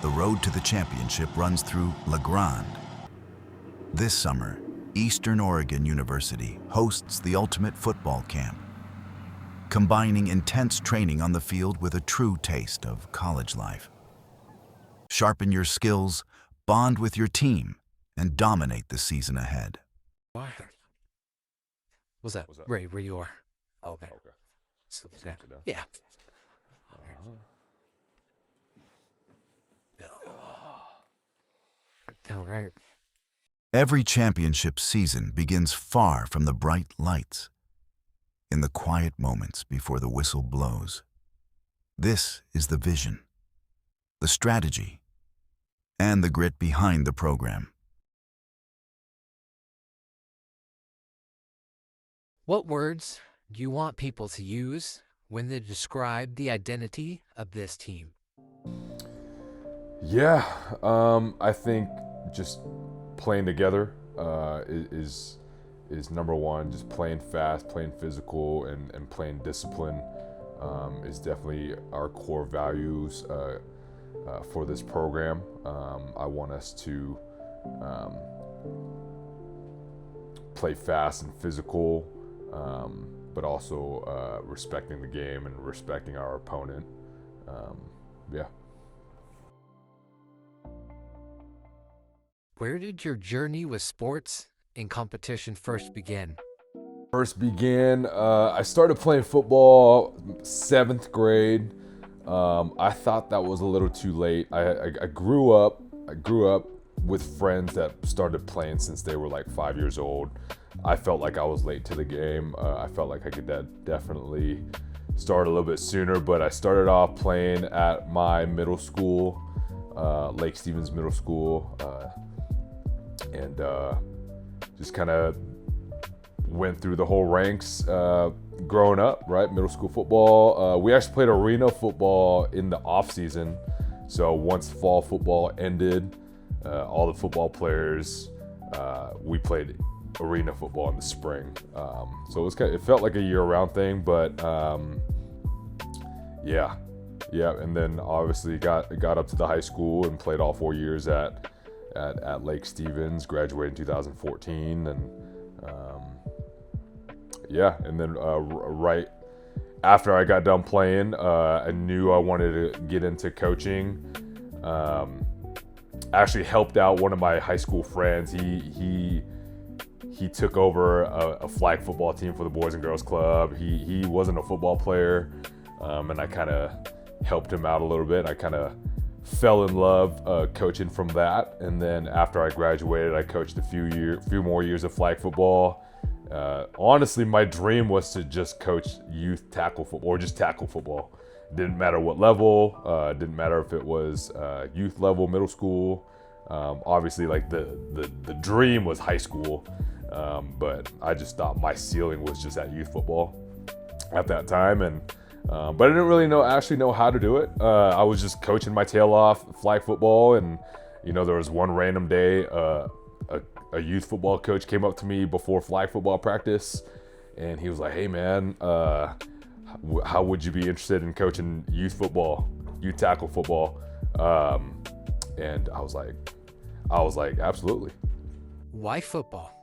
the road to the championship runs through La Grande. This summer, Eastern Oregon University hosts the ultimate football camp, combining intense training on the field with a true taste of college life. Sharpen your skills, bond with your team, and dominate the season ahead. What's that? Ray, where you are? Oh, okay. So, yeah. All right. Every championship season begins far from the bright lights, in the quiet moments before the whistle blows. This is the vision, the strategy, and the grit behind the program. What words do you want people to use when they describe the identity of this team? Yeah, I think just playing together is number one. Just playing fast, playing physical, and playing discipline is definitely our core values for this program. I want us to play fast and physical, but also respecting the game and respecting our opponent. Yeah. Where did your journey with sports and competition first begin? I started playing football 7th grade. I thought that was a little too late. I grew up with friends that started playing since they were like 5 years old. I felt like I was late to the game. I felt like I could definitely start a little bit sooner, but I started off playing at my middle school, Lake Stevens Middle School, and just kind of went through the whole ranks growing up, right? Middle school football. We actually played arena football in the off season. So once fall football ended, all the football players, we played arena football in the spring. So it felt like a year-round thing, but yeah. And then obviously got up to the high school and played all 4 years at Lake Stevens. Graduated in 2014, and and then right after I got done playing, I knew I wanted to get into coaching. Actually helped out one of my high school friends. He took over a flag football team for the Boys and Girls Club. He wasn't a football player, and I kind of helped him out a little bit. I kind of fell in love coaching from that, and then after I graduated, I coached a few more years of flag football. Honestly, my dream was to just coach youth tackle football or just tackle football. Didn't matter what level. Didn't matter if it was youth level, middle school. Obviously, like the dream was high school, but I just thought my ceiling was just at youth football at that time, and but I didn't really know how to do it. I was just coaching my tail off flag football, and there was one random day a youth football coach came up to me before flag football practice, and he was like, "Hey man, how would you be interested in coaching youth tackle football?" And I was like, absolutely. Why football?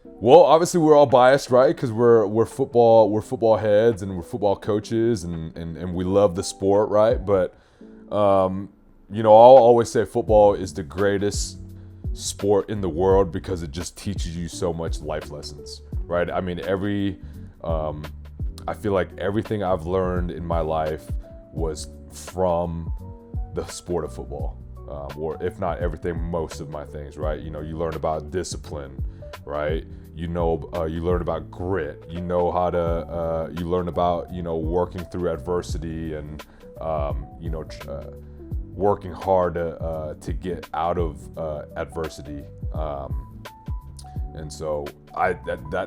Well, obviously we're all biased, right? Because we're football heads and we're football coaches, and we love the sport, right? But I'll always say football is the greatest sport in the world because it just teaches you so much life lessons, right? I mean, I feel like everything I've learned in my life was from the sport of football, or if not everything, most of my things, right? You learn about discipline, right? You learn about grit. You learn about working through adversity and working hard to get out of adversity. And so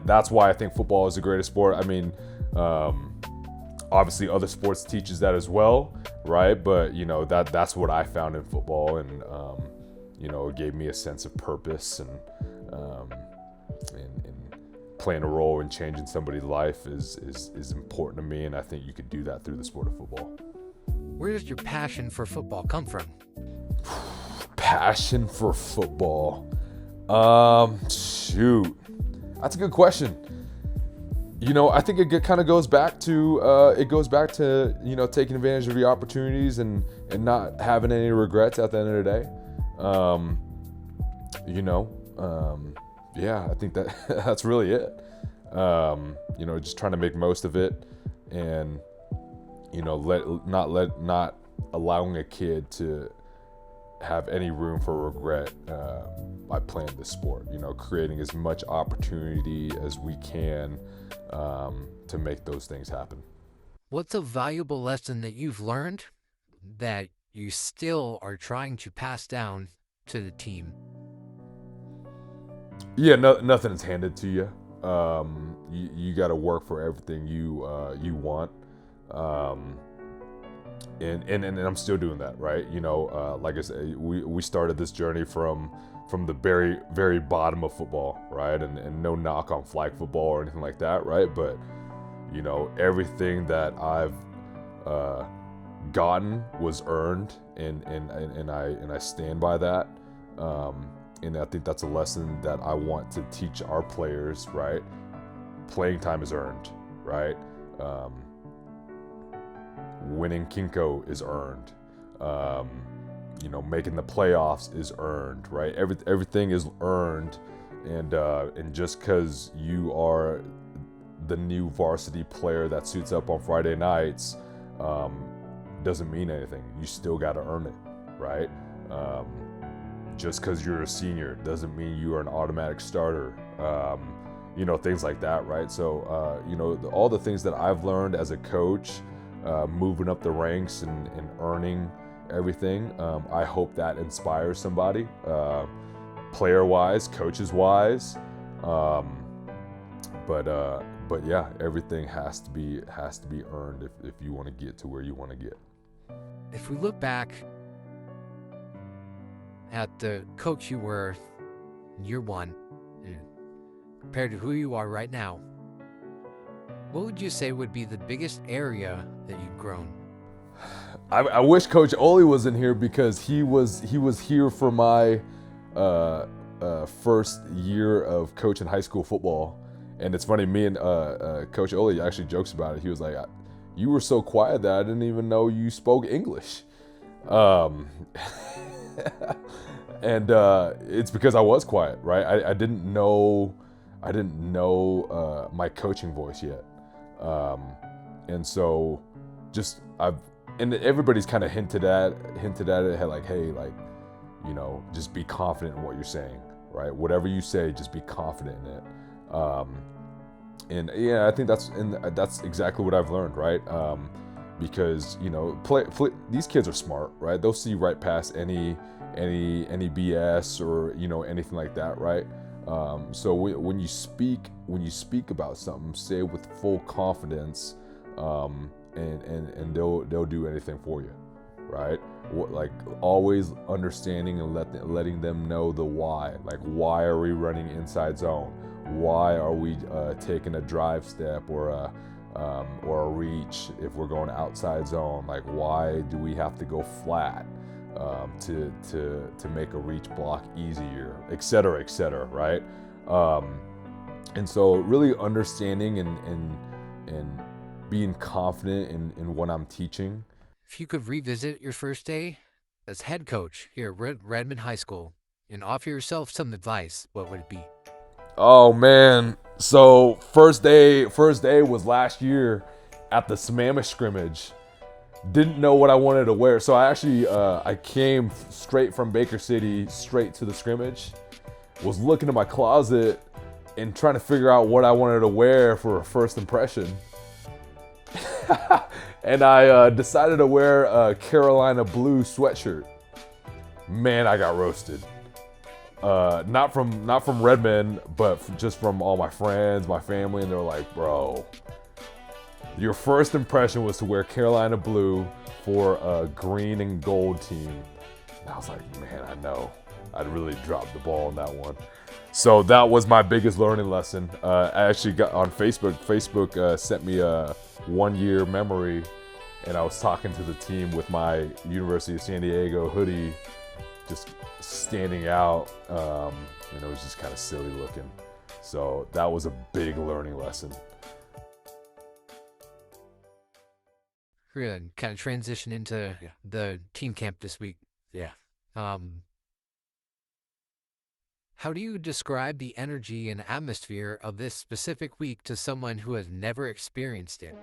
that's why I think football is the greatest sport. I mean, obviously other sports teaches that as well, right? But that's what I found in football, and it gave me a sense of purpose, and playing a role in changing somebody's life is important to me, and I think you could do that through the sport of football. Where does your passion for football come from? Passion for football. Shoot. That's a good question. I think it kind of goes back to taking advantage of your opportunities and not having any regrets at the end of the day. I think that that's really it. Just trying to make most of it, and not allowing a kid to have any room for regret by playing this sport. Creating as much opportunity as we can to make those things happen. What's a valuable lesson that you've learned that you still are trying to pass down to the team? Yeah, nothing is handed to you. You got to work for everything you want. And I'm still doing that, right? Like I said, we started this journey from the very, very bottom of football, right? And no knock on flag football or anything like that, right? But everything that I've gotten was earned, and I stand by that. And I think that's a lesson that I want to teach our players, right? Playing time is earned, right? Winning Kinko is earned. Making the playoffs is earned, right? Everything is earned, and just because you are the new varsity player that suits up on Friday nights doesn't mean anything. You still got to earn it, right? Just because you're a senior doesn't mean you are an automatic starter. Things like that, right? So, all the things that I've learned as a coach, moving up the ranks and earning everything, I hope that inspires somebody, player-wise, coaches-wise. But yeah, everything has to be earned if you want to get to where you want to get. If we look back at the coach you were in year one, compared to who you are right now, what would you say would be the biggest area that you've grown? I wish Coach Oli was in here, because he was here for my first year of coaching high school football. And it's funny, me and Coach Oli actually jokes about it. He was like, "You were so quiet that I didn't even know you spoke English." And it's because I was quiet, right? I didn't know my coaching voice yet. And so and everybody's kind of hinted at it, like, hey, like, just be confident in what you're saying, right? Whatever you say, just be confident in it. And yeah, I think that's exactly what I've learned, right? Because these kids are smart, right? They'll see right past any BS or anything like that, right? So when you speak about something, say it with full confidence, and they'll do anything for you, right? Like, always understanding and letting them know the why. Like, why are we running inside zone? Why are we taking a drive step or a reach if we're going outside zone? Like, why do we have to go flat to make a reach block easier, et cetera, right? And so really understanding and being confident in what I'm teaching. If you could revisit your first day as head coach here at Redmond High School and offer yourself some advice, what would it be? Oh man, so first day was last year at the Sammamish scrimmage. Didn't know what I wanted to wear, so I actually I came straight from Baker City straight to the scrimmage. Was looking in my closet and trying to figure out what I wanted to wear for a first impression. And I decided to wear a Carolina blue sweatshirt. Man, I got roasted. Not from Redmond, but just from all my friends, my family, and they're like, "Bro, your first impression was to wear Carolina blue for a green and gold team." And I was like, "Man, I know. I'd really dropped the ball on that one." So that was my biggest learning lesson. I actually got on Facebook. Facebook sent me a 1-year memory and I was talking to the team with my University of San Diego hoodie just standing out, and it was just kind of silly looking. So that was a big learning lesson. We're gonna kind of transition into the team camp this week. Yeah. How do you describe the energy and atmosphere of this specific week to someone who has never experienced it?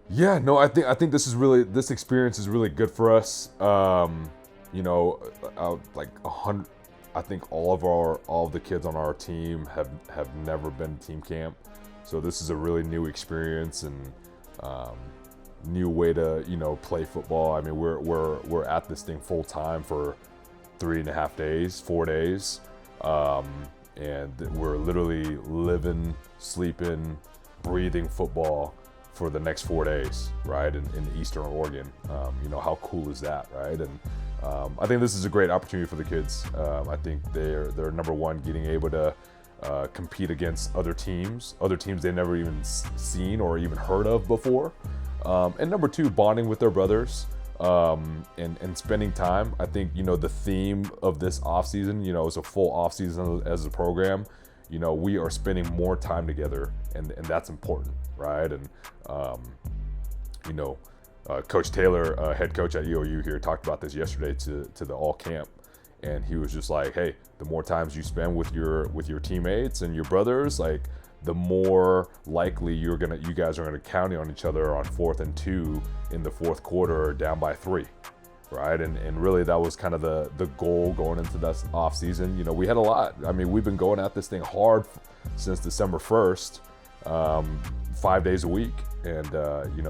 Yeah, no, I think this experience is really good for us. You know, like 100. I think all of the kids on our team have never been to team camp, so this is a really new experience and new way to play football. I mean, we're at this thing full time for 3.5 days, 4 days, and we're literally living, sleeping, breathing football for the next 4 days, right? In Eastern Oregon. How cool is that, right? And I think this is a great opportunity for the kids. I think they're number one, getting able to compete against other teams they never even seen or even heard of before. And number two, bonding with their brothers and spending time. I think, the theme of this offseason, it's a full offseason as a program. We are spending more time together, and that's important, right? And, Coach Taylor, head coach at EOU here, talked about this yesterday to the all camp. And he was just like, hey, the more times you spend with your teammates and your brothers, like, the more likely you guys are gonna count on each other on 4th and 2 in the fourth quarter, down by 3, right? And really that was kind of the goal going into this off season. We had a lot. I mean, we've been going at this thing hard since December 1st, 5 days a week, and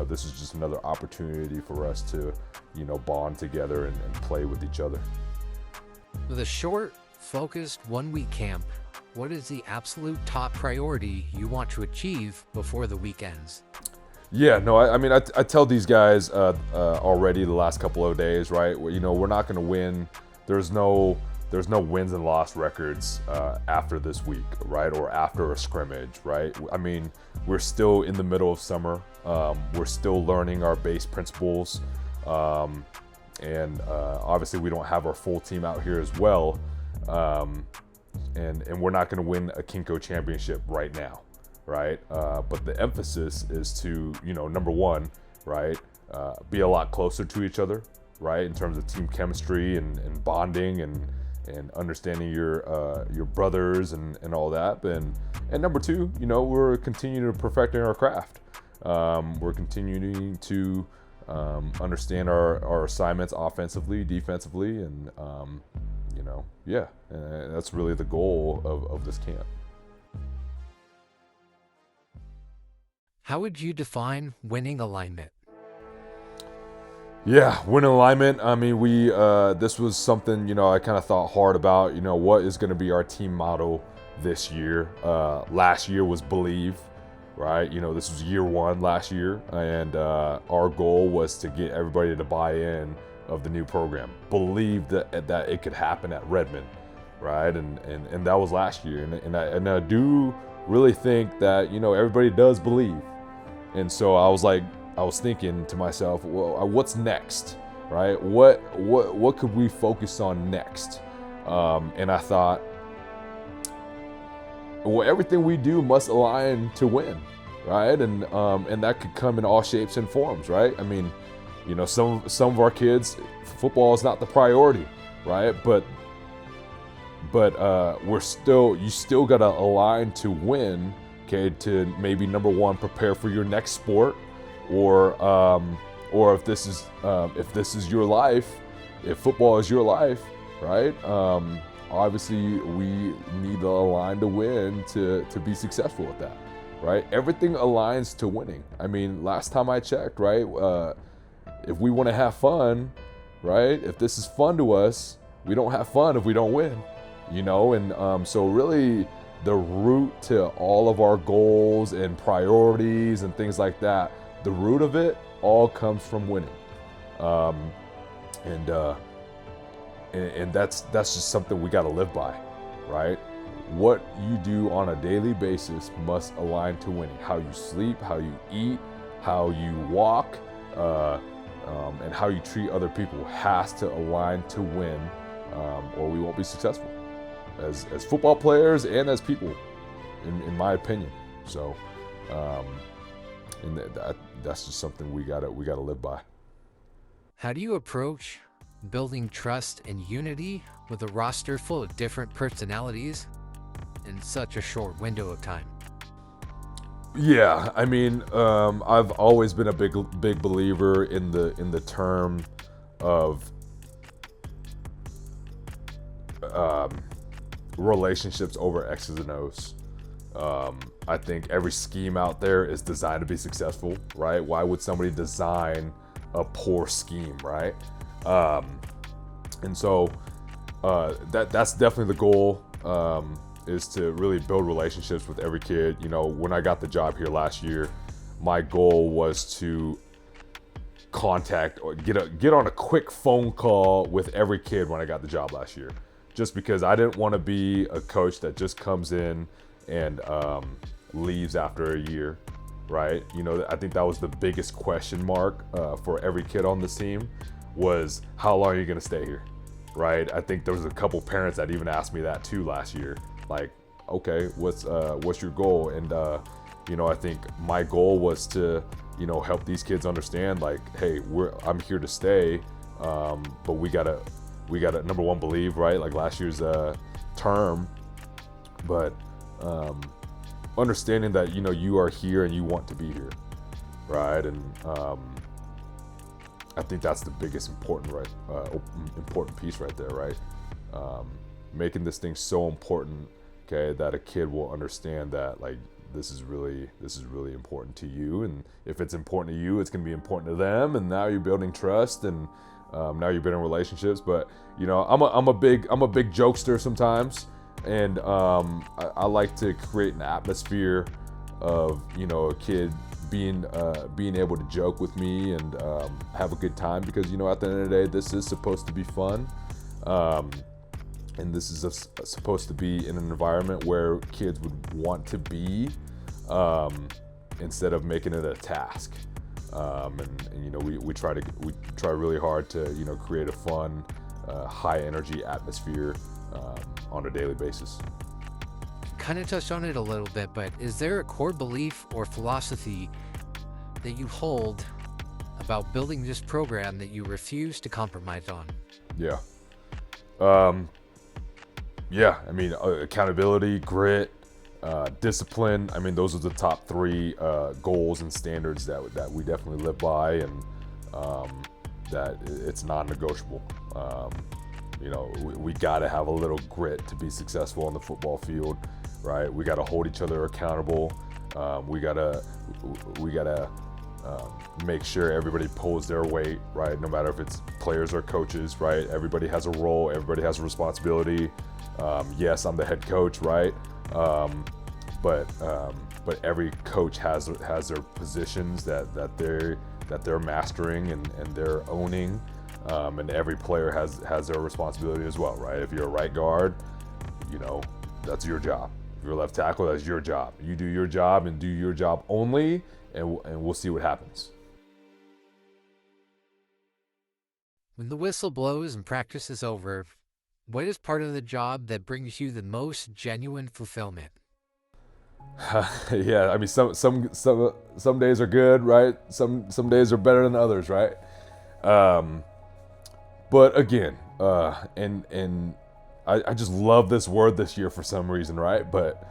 this is just another opportunity for us to bond together and play with each other. With a short, focused 1-week camp, what is the absolute top priority you want to achieve before the week ends? Yeah, no, I tell these guys already the last couple of days, right? We're not going to win. There's no wins and loss records after this week, right? Or after a scrimmage, right? I mean, we're still in the middle of summer. We're still learning our base principles. And obviously we don't have our full team out here as well. And we're not going to win a Kinko championship right now, right? But the emphasis is to, number one, right, be a lot closer to each other, right, in terms of team chemistry and bonding and understanding your brothers and all that. And number two, we're continuing to perfecting our craft. We're continuing to understand our assignments offensively, defensively, and and that's really the goal of this camp. How would you define winning alignment? Yeah, winning alignment. I mean, this was something, I kind of thought hard about, what is going to be our team motto this year. Last year was believe, right? This was year one last year, and our goal was to get everybody to buy in of the new program, believe that it could happen at Redmond, right? And that was last year, and I do really think that everybody does believe. And so I was thinking to myself, well, what's next, right? What could we focus on next? And I thought, well, everything we do must align to win, right? And that could come in all shapes and forms, right? I mean, some of our kids, football is not the priority, right? But you still gotta align to win, okay? To maybe number one, prepare for your next sport, or if this is your life, if football is your life, right? Obviously we need to align to win to be successful at that, right? Everything aligns to winning. I mean, last time I checked, right? If we want to have fun, right? If this is fun to us, we don't have fun if we don't win, And so really, the root to all of our goals and priorities and things like that, the root of it all comes from winning, and that's just something we got to live by, right? What you do on a daily basis must align to winning. How you sleep, how you eat, how you walk, and how you treat other people has to align to win, or we won't be successful as football players and as people, in my opinion. So, and that's just something we gotta live by. How do you approach building trust and unity with a roster full of different personalities in such a short window of time? Yeah, I mean, I've always been a big believer in the term of relationships over X's and O's. I think every scheme out there is designed to be successful, right? Why would somebody design a poor scheme, right? And so that's definitely the goal. Is to really build relationships with every kid. You know, when I got the job here last year, my goal was to contact or get on a quick phone call with every kid when I got the job last year, just because I didn't want to be a coach that just comes in and leaves after a year, right? You know, I think that was the biggest question mark for every kid on this team was, how long are you going to stay here, right? I think there was a couple parents that even asked me that too last year. Like, okay, what's your goal? And you know, I think my goal was to, you know, help these kids understand, like, hey, I'm here to stay, but we gotta number one, believe, right? Like last year's term, but understanding that, you know, you are here and you want to be here, right? And I think that's the biggest important piece right there, right? Making this thing so important, okay, that a kid will understand that, like, this is really important to you, and if it's important to you, it's going to be important to them, and now you're building trust, and now you're building relationships. But you know, I'm a big jokester sometimes, and I like to create an atmosphere of, you know, a kid being able to joke with me and have a good time, because, you know, at the end of the day, this is supposed to be fun. And this is supposed to be in an environment where kids would want to be, instead of making it a task. And you know, we try really hard to, you know, create a fun, high energy atmosphere on a daily basis. Kind of touched on it a little bit, but is there a core belief or philosophy that you hold about building this program that you refuse to compromise on? Yeah. Yeah, I mean, accountability, grit, discipline. I mean, those are the top three goals and standards that we definitely live by, and that it's non-negotiable. You know, we got to have a little grit to be successful on the football field, right? We got to hold each other accountable. We gotta make sure everybody pulls their weight, right? No matter if it's players or coaches, right? Everybody has a role. Everybody has a responsibility. Yes, I'm the head coach, right? But every coach has their positions that they're mastering and they're owning, and every player has their responsibility as well, right? If you're a right guard, you know, that's your job. If you're a left tackle, that's your job. You do your job and do your job only, and we'll see what happens. When the whistle blows and practice is over, what is part of the job that brings you the most genuine fulfillment? Yeah, I mean, some days are good, right? Some days are better than others, right? But again, and I just love this word this year for some reason, right? But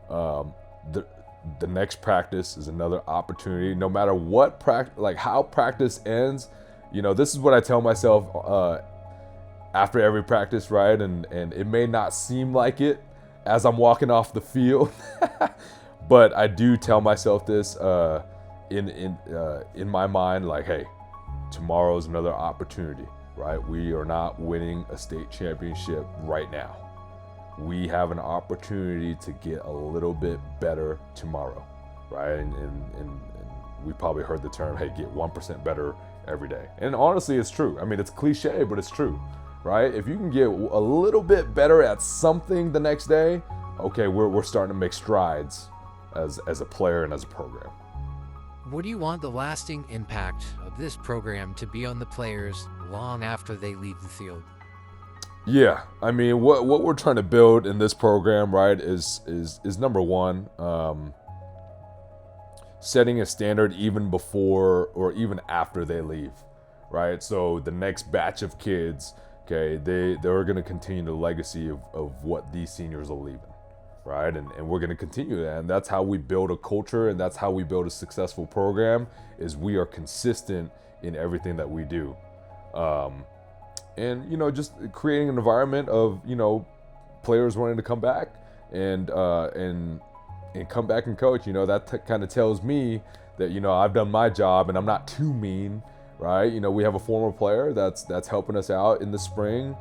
the next practice is another opportunity. No matter what how practice ends, you know, this is what I tell myself after every practice, right? And it may not seem like it as I'm walking off the field, but I do tell myself this in my mind, like, hey, tomorrow's another opportunity, right? We are not winning a state championship right now. We have an opportunity to get a little bit better tomorrow, right? And we probably heard the term, hey, get 1% better every day. And honestly, it's true. I mean, it's cliche, but it's true, right? If you can get a little bit better at something the next day, okay, we're starting to make strides as a player and as a program. What do you want the lasting impact of this program to be on the players long after they leave the field? Yeah, I mean, what we're trying to build in this program, right, is number one, setting a standard even before or even after they leave, right? So the next batch of kids, okay, they're going to continue the legacy of what these seniors are leaving, right? And we're going to continue that, and that's how we build a culture, and that's how we build a successful program, is we are consistent in everything that we do. And, you know, just creating an environment of, you know, players wanting to come back and come back and coach. You know, that kind of tells me that, you know, I've done my job and I'm not too mean, right? You know, we have a former player that's helping us out in the spring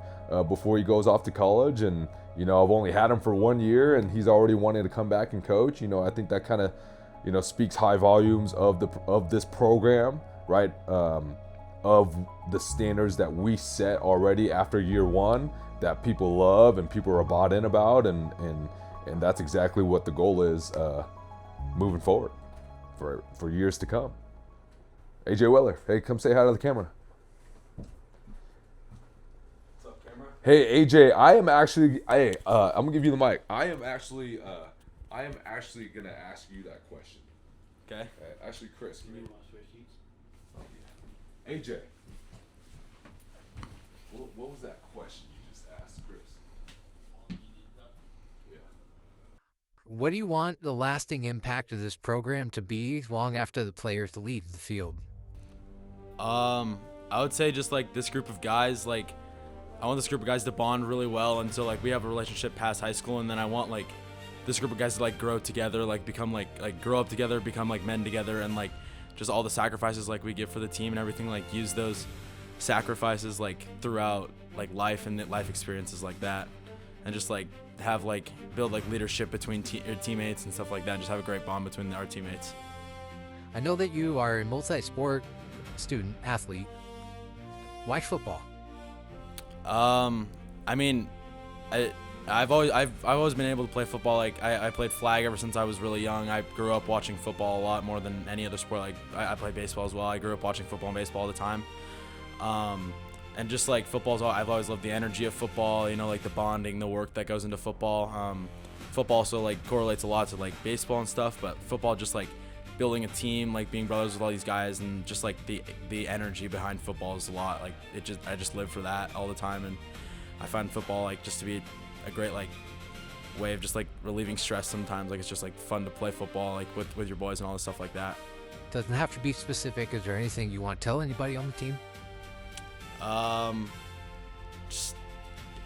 before he goes off to college. And, you know, I've only had him for 1 year and he's already wanting to come back and coach. You know, I think that kind of, you know, speaks high volumes of this program, right? Of the standards that we set already after year one that people love and people are bought in about, and that's exactly what the goal is moving forward for years to come. AJ Weller, hey, come say hi to the camera. What's up, camera? Hey AJ, I'm gonna give you the mic. I am actually gonna ask you that question. Okay. Actually, Chris, You want to switch seats? AJ, what was that question you just asked, Chris? Yeah. What do you want the lasting impact of this program to be long after the players leave the field? I would say just like this group of guys, like I want this group of guys to bond really well until like we have a relationship past high school, and then I want like this group of guys to like grow together, like become like grow up together, become like men together, and like just all the sacrifices like we give for the team and everything, like use those sacrifices like throughout like life and life experiences like that, and just like have like build like leadership between your teammates and stuff like that, and just have a great bond between our teammates. I know that you are a multi-sport student athlete. Why football? I mean, I've always been able to play football. Like I played flag ever since I was really young. I grew up watching football a lot more than any other sport. Like I played baseball as well. I grew up watching football and baseball all the time. And just like I've always loved the energy of football. You know, like the bonding, the work that goes into football. Football also like correlates a lot to like baseball and stuff, but football just like building a team, like being brothers with all these guys, and just like the energy behind football is a lot. Like I just live for that all the time, and I find football like just to be a great like way of just like relieving stress sometimes. Like it's just like fun to play football like with your boys and all this stuff like that. Doesn't have to be specific. Is there anything you want to tell anybody on the team? Just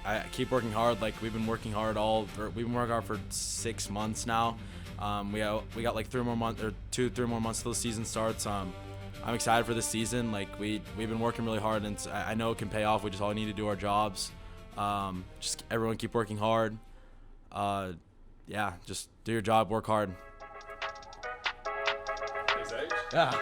I keep working hard. Like we've been working hard for 6 months now. We got like 3 more months or 2-3 more months till the season starts. I'm excited for this season. Like we've been working really hard, and I know it can pay off. We just all need to do our jobs. Just everyone keep working hard. Yeah, just do your job, work hard. Yeah.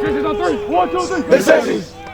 Safeties on three. 1, 2, 3. Big safeties.